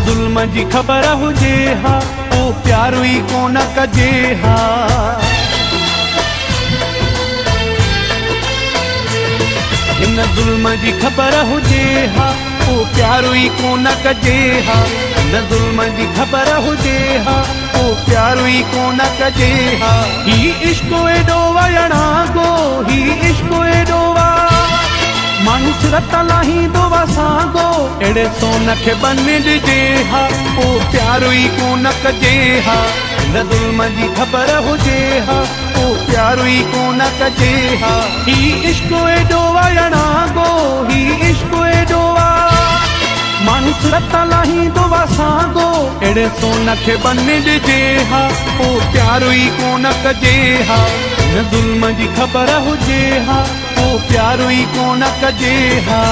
ज़ुल्म जी ख़बर हुजे हा पोइ प्यारो ई कोन कजे हा। हिन ज़ुल्म जी ख़बर हुजे हा पोइ प्यारो ई कोन कजे हा। हिन ज़ुल्म जी ख़बर हुजे हा पोइ प्यारो ई कोन कजे हा। ही इश्क एॾो वणिगो, ही इश्क एॾो माण्हू सिरत लाहींदो वसांगो, अहिड़े सोन खे बन ॾिजे हा पोइ प्यारो ई कोन कजे हा। हिन ज़ुल्म जी ख़बर हुजे हा पोइ प्यारो ई कोन कजे हा। ही इश्क एॾो वणिगो, ही इश्क एॾो माण्हू सिरत लाहींदो वसांगो, अहिड़े सोन खे बन ॾिजे हा पोइ प्यारो ई कोन कजे हा। हिन ज़ुल्म जी ख़बर हुजे हा पोइ प्यारो ई कोन कजे हा।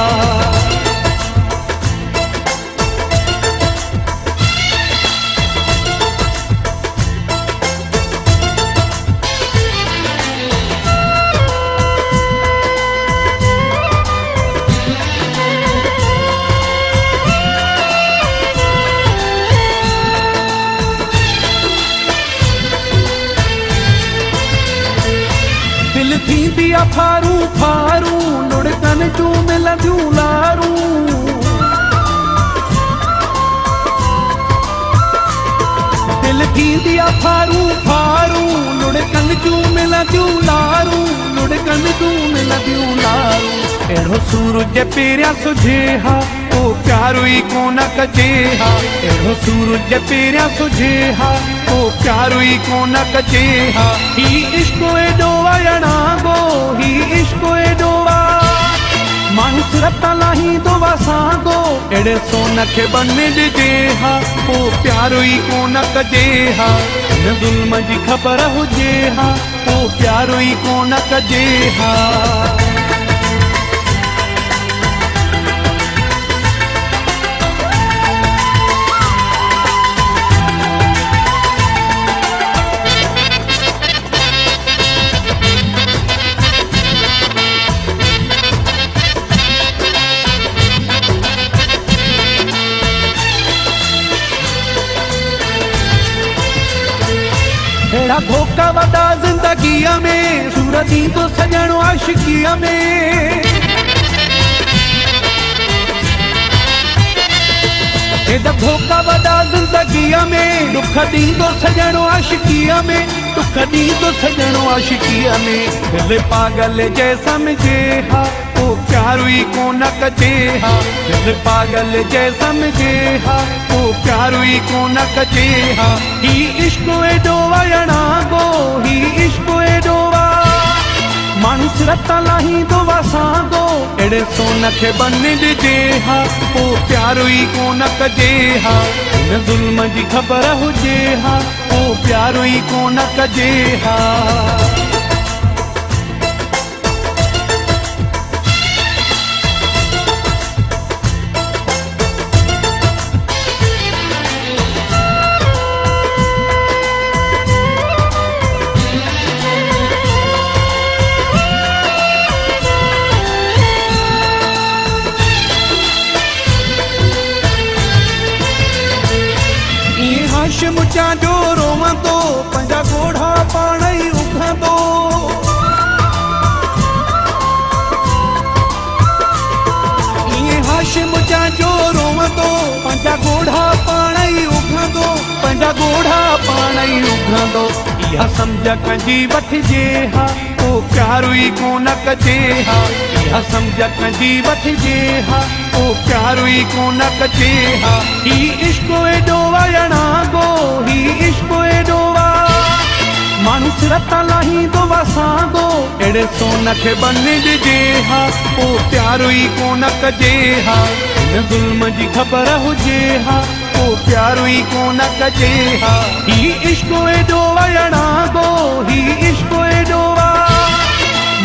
दिल थींदी आहे फारू फारू, लुड़कनि जूं मिलंदियूं लारूं। दिल थींदी आहे फारू फारू, लुड़कनि जूं मिलंदियूं लारूं, लुड़कनि जूं मिलंदियूं लारूं। अहिड़ो सूरज पहिरियां सुझे हा पोइ प्यारो ई कोन कजे हा। अहिड़ो सूरज पहिरियां सुझे हा पोइ प्यारो ई कोन कजे हा। ही इश्क एॾो वणिगो, ही इश्क एॾो माण्हू सिरत लाहींदो वसांगो, अहिड़े सोन खे बन ॾिजे हा पोइ प्यारो ई कोन कजे हा। हिन ज़ुल्म जी ख़बर हुजे हा पोइ प्यारो ई कोन कजे हा। अहिड़ा धोखा वॾा ज़िंदगीअ में, सूर ॾींदो सॼणो आशिकीअ में। हेॾा धोखा वॾा ज़िंदगीअ में, दुख ॾींदो सॼणो आशिकीअ में, दुख ॾींदो सॼणो आशिकीअ में। दिलि पागल जंहिं सम्झे हा पोइ प्यारो ई कोन कजे हा। दिलि पागल जंहिं सम्झे हा पोइ प्यारो ई कोन कजे हा। ही इश्क एॾो वणिगो, ही इश्क एॾो माण्हू सिरत लाहींदो वसांगो, अहिड़े सोन खे बन ॾिजे हा पोइ प्यारो ई कोन कजे हा। हिन ज़ुल्म जी ख़बर हुजे हा पोइ प्यारो ई कोन कजे हा। हाशिम जो रोवंदो, पंहिंजा ॻोढ़ा पाण ई उघंदो। ईअं हाशिम जो रोवंदो, पंहिंजा ॻोढ़ा पाण ई उघंदो, पंहिंजा ॻोढ़ा पाण ई उघंदो। इहा सम्झ कंहिंजी वठिजे हा पोइ प्यारो ई कोन कजे हा। इहा सम्झ कंहिंजी वठिजे हा पोइ प्यारो ई कोन कजे हा। ही इश्क एॾो वणिगो, ही इश्क एॾो माण्हू सिरत लाहींदो वसांगो, अहिड़े सोन खे बन ॾिजे हा पोइ प्यारो ई कोन कजे हा। हिन ज़ुल्म जी ख़बर हुजे हा पोइ प्यारो ई कोन कजे हा। ही इश्क एॾो वणिगो, ही इश्क एॾो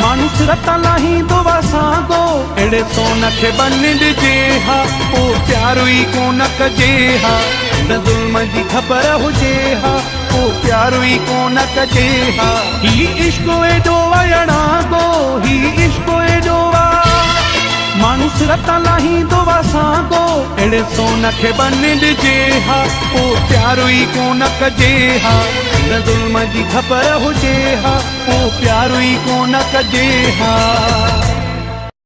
माण्हू सिरत लाहींदो वसांगो, अहिड़े सोन खे बन ॾिजे हा पोइ प्यारो ई कोन कजे हा। हिन ज़ुल्म जी ख़बर हुजे हा पोइ प्यारो ई कोन कजे हा। ही इश्क एॾो वणिगो, ही इश्क एॾो माण्हू सिरत लत लाहींदो असांजो अहिड़े सोन खे बन ॾिजे हा पोइ प्यारो ई कोन कजे हा हिन ज़ुल्म जी ख़बर हुजे हा पोइ प्यारो ई कोन कजे हा